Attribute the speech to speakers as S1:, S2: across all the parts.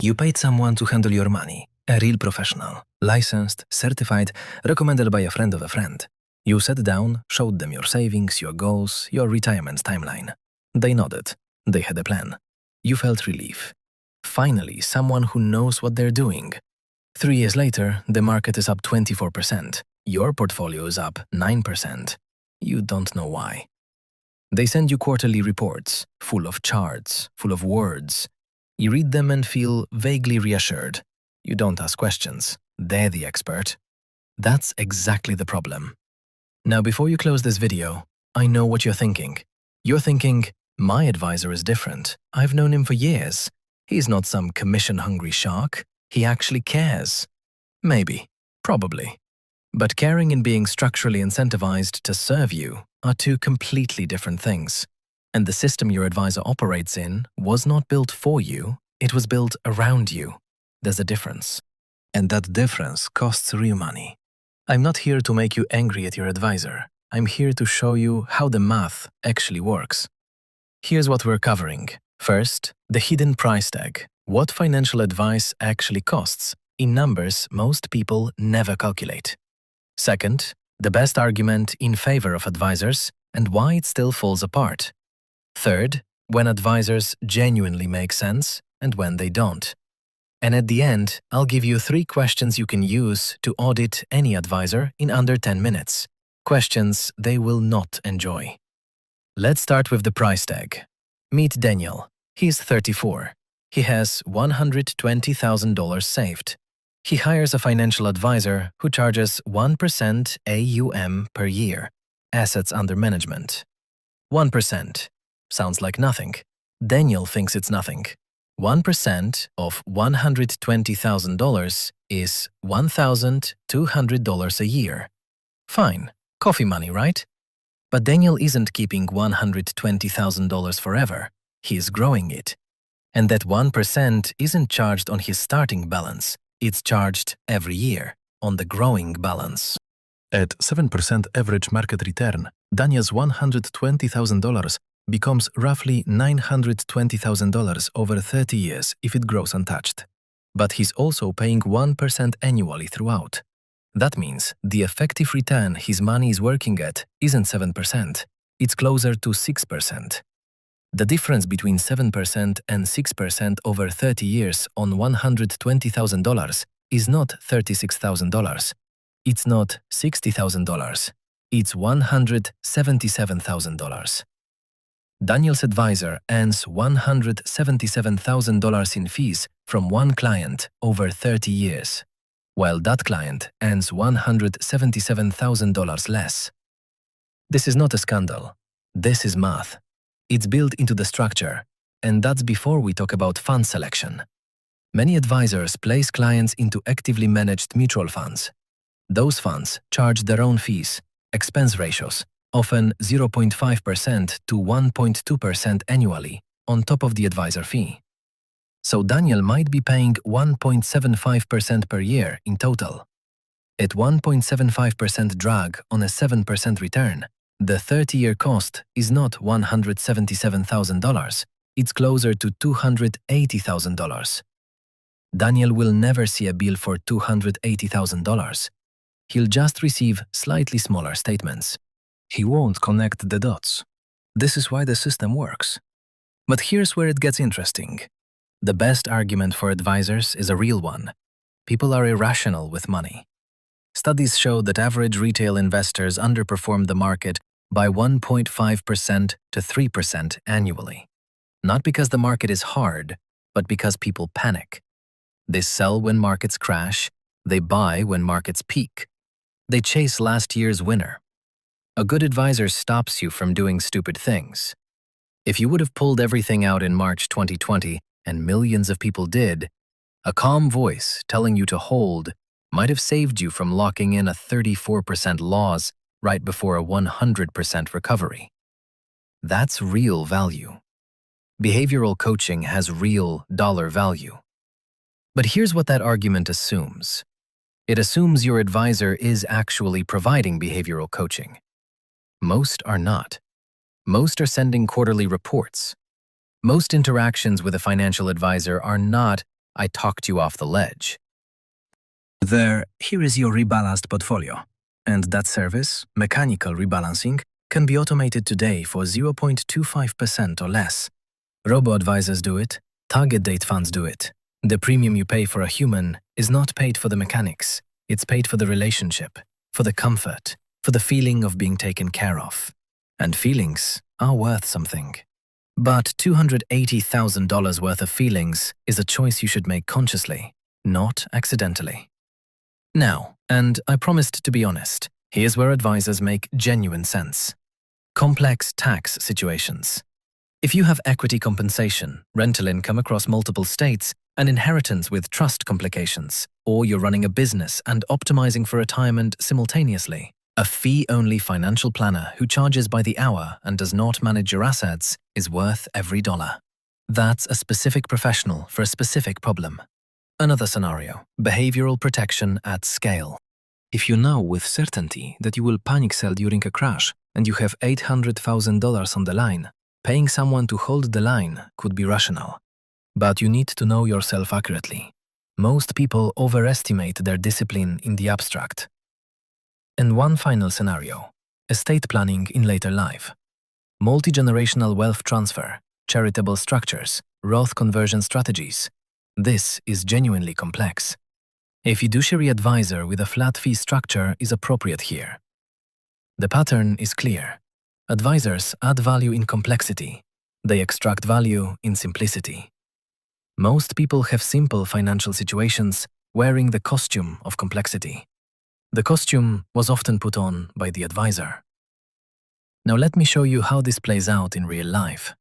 S1: You paid someone to handle your money, a real professional, licensed, certified, recommended by a friend of a friend. You sat down, showed them your savings, your goals, your retirement timeline. They nodded. They had a plan. You felt relief. Finally, someone who knows what they're doing. 3 years later, the market is up 24%. Your portfolio is up 9%. You don't know why. They send you quarterly reports, full of charts, full of words. You read them and feel vaguely reassured. You don't ask questions. They're the expert. That's exactly the problem. Now, before you close this video, I know what you're thinking. You're thinking, my advisor is different. I've known him for years. He's not some commission-hungry shark. He actually cares. Maybe. Probably. But caring and being structurally incentivized to serve you are two completely different things. And the system your advisor operates in was not built for you, it was built around you. There's a difference. And that difference costs real money. I'm not here to make you angry at your advisor. I'm here to show you how the math actually works. Here's what we're covering. First, the hidden price tag. What financial advice actually costs, in numbers most people never calculate. Second, the best argument in favor of advisors and why it still falls apart. Third, when advisors genuinely make sense and when they don't. And at the end, I'll give you 3 questions you can use to audit any advisor in under 10 minutes. Questions they will not enjoy. Let's start with the price tag. Meet Daniel. He's 34. He has $120,000 saved. He hires a financial advisor who charges 1% AUM per year, assets under management. 1%. Sounds like nothing. Daniel thinks it's nothing. 1% of $120,000 is $1,200 a year. Fine, coffee money, right? But Daniel isn't keeping $120,000 forever. He's growing it. And that 1% isn't charged on his starting balance. It's charged every year on the growing balance. At 7% average market return, Daniel's $120,000 becomes roughly $920,000 over 30 years if it grows untouched. But he's also paying 1% annually throughout. That means the effective return his money is working at isn't 7%, it's closer to 6%. The difference between 7% and 6% over 30 years on $120,000 is not $36,000. It's not $60,000. It's $177,000. Daniel's advisor earns $177,000 in fees from one client over 30 years, while that client earns $177,000 less. This is not a scandal. This is math. It's built into the structure, and that's before we talk about fund selection. Many advisors place clients into actively managed mutual funds. Those funds charge their own fees, expense ratios, often 0.5% to 1.2% annually, on top of the advisor fee. So Daniel might be paying 1.75% per year in total. At 1.75% drag on a 7% return, the 30-year cost is not $177,000, it's closer to $280,000. Daniel will never see a bill for $280,000. He'll just receive slightly smaller statements. He won't connect the dots. This is why the system works. But here's where it gets interesting. The best argument for advisors is a real one. People are irrational with money. Studies show that average retail investors underperform the market by 1.5% to 3% annually. Not because the market is hard, but because people panic. They sell when markets crash, they buy when markets peak. They chase last year's winner. A good advisor stops you from doing stupid things. If you would have pulled everything out in March 2020, and millions of people did, a calm voice telling you to hold might have saved you from locking in a 34% loss right before a 100% recovery. That's real value. Behavioral coaching has real dollar value. But here's what that argument assumes. It assumes your advisor is actually providing behavioral coaching. Most are not. Most are sending quarterly reports. Most interactions with a financial advisor are not I talked you off the ledge.
S2: Here is your rebalanced portfolio. And that service, mechanical rebalancing, can be automated today for 0.25% or less. Robo-advisors do it, target date funds do it. The premium you pay for a human is not paid for the mechanics. It's paid for the relationship, for the comfort, for the feeling of being taken care of. And feelings are worth something. But $280,000 worth of feelings is a choice you should make consciously, not accidentally. Now, and I promised to be honest, here's where advisors make genuine sense. Complex tax situations. If you have equity compensation, rental income across multiple states, an inheritance with trust complications, or you're running a business and optimizing for retirement simultaneously, a fee-only financial planner who charges by the hour and does not manage your assets is worth every dollar. That's a specific professional for a specific problem. Another scenario, behavioral protection at scale. If you know with certainty that you will panic sell during a crash and you have $800,000 on the line, paying someone to hold the line could be rational. But you need to know yourself accurately. Most people overestimate their discipline in the abstract. And one final scenario, estate planning in later life. Multi-generational wealth transfer, charitable structures, Roth conversion strategies. This is genuinely complex. A fiduciary advisor with a flat fee structure is appropriate here. The pattern is clear. Advisors add value in complexity. They extract value in simplicity. Most people have simple financial situations wearing the costume of complexity. The costume was often put on by the advisor. Now let me show you how this plays out in real life.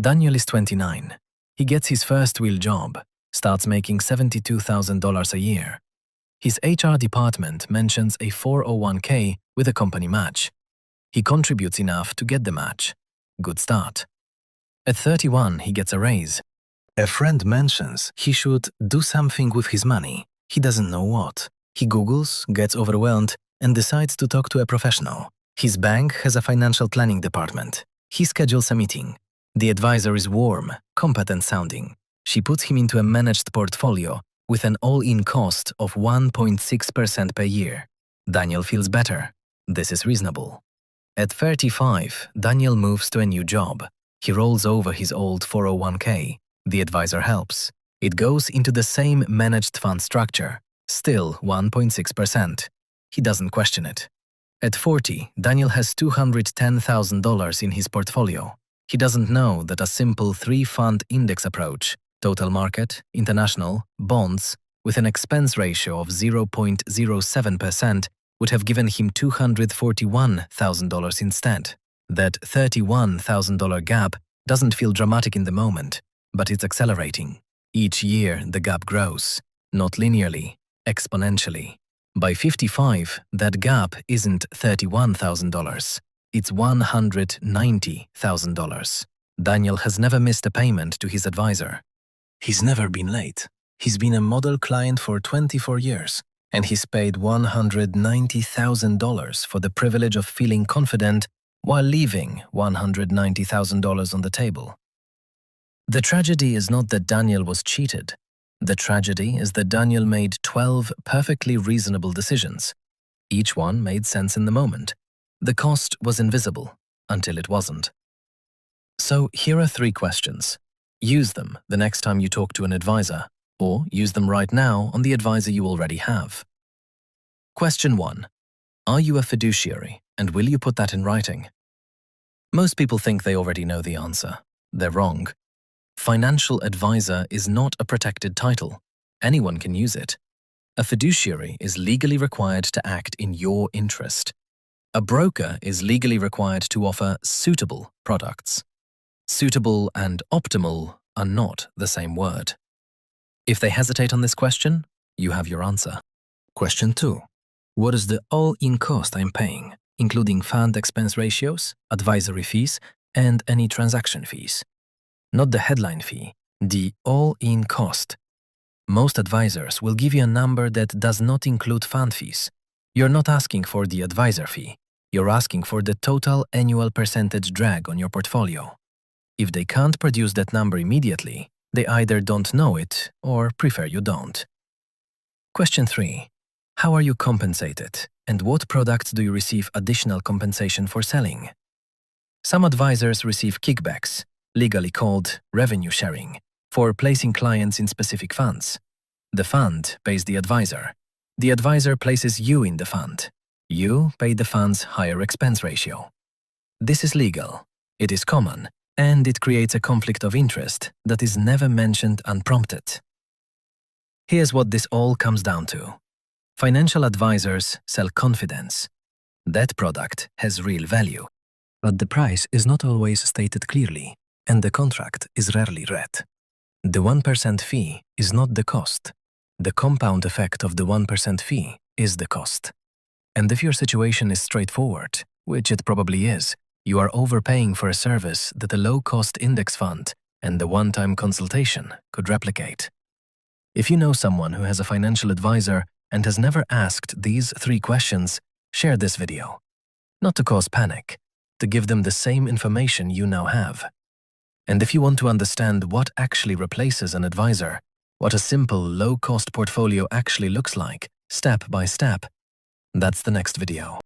S2: Daniel is 29. He gets his first real job, starts making $72,000 a year. His HR department mentions a 401k with a company match. He contributes enough to get the match. Good start. At 31, he gets a raise. A friend mentions he should do something with his money. He doesn't know what. He Googles, gets overwhelmed, and decides to talk to a professional. His bank has a financial planning department. He schedules a meeting. The advisor is warm, competent sounding. She puts him into a managed portfolio with an all-in cost of 1.6% per year. Daniel feels better. This is reasonable. At 35, Daniel moves to a new job. He rolls over his old 401k. The advisor helps. It goes into the same managed fund structure. Still 1.6%. He doesn't question it. At 40, Daniel has $210,000 in his portfolio. He doesn't know that a simple 3-fund index approach, total market, international, bonds, with an expense ratio of 0.07% would have given him $241,000 instead. That $31,000 gap doesn't feel dramatic in the moment, but it's accelerating. Each year, the gap grows, not linearly, exponentially. By 55, that gap isn't $31,000. It's $190,000. Daniel has never missed a payment to his advisor. He's never been late. He's been a model client for 24 years, and he's paid $190,000 for the privilege of feeling confident while leaving $190,000 on the table. The tragedy is not that Daniel was cheated. The tragedy is that Daniel made 12 perfectly reasonable decisions. Each one made sense in the moment. The cost was invisible until it wasn't. So here are 3 questions. Use them the next time you talk to an advisor, or use them right now on the advisor you already have. Question 1. Are you a fiduciary, and will you put that in writing? Most people think they already know the answer. They're wrong. Financial advisor is not a protected title. Anyone can use it. A fiduciary is legally required to act in your interest. A broker is legally required to offer suitable products. Suitable and optimal are not the same word. If they hesitate on this question, you have your answer. Question 2. What is the all-in cost I'm paying, including fund expense ratios, advisory fees, and any transaction fees? Not the headline fee, the all-in cost. Most advisors will give you a number that does not include fund fees. You're not asking for the advisor fee. You're asking for the total annual percentage drag on your portfolio. If they can't produce that number immediately,
S1: They either don't know it or prefer you don't. Question 3. How are you compensated, and what products do you receive additional compensation for selling? Some advisors receive kickbacks, legally called revenue sharing, for placing clients in specific funds. The fund pays the advisor. The advisor places you in the fund. You pay the fund's higher expense ratio. This is legal, it is common, and it creates a conflict of interest that is never mentioned unprompted. Here's what this all comes down to. Financial advisors sell confidence. That product has real value. But the price is not always stated clearly, and the contract is rarely read. The 1% fee is not the cost. The compound effect of the 1% fee is the cost. And if your situation is straightforward, which it probably is, you are overpaying for a service that a low-cost index fund and the one-time consultation could replicate. If you know someone who has a financial advisor and has never asked these 3 questions, share this video. Not to cause panic, to give them the same information you now have. And if you want to understand what actually replaces an advisor, what a simple, low-cost portfolio actually looks like, step by step, that's the next video.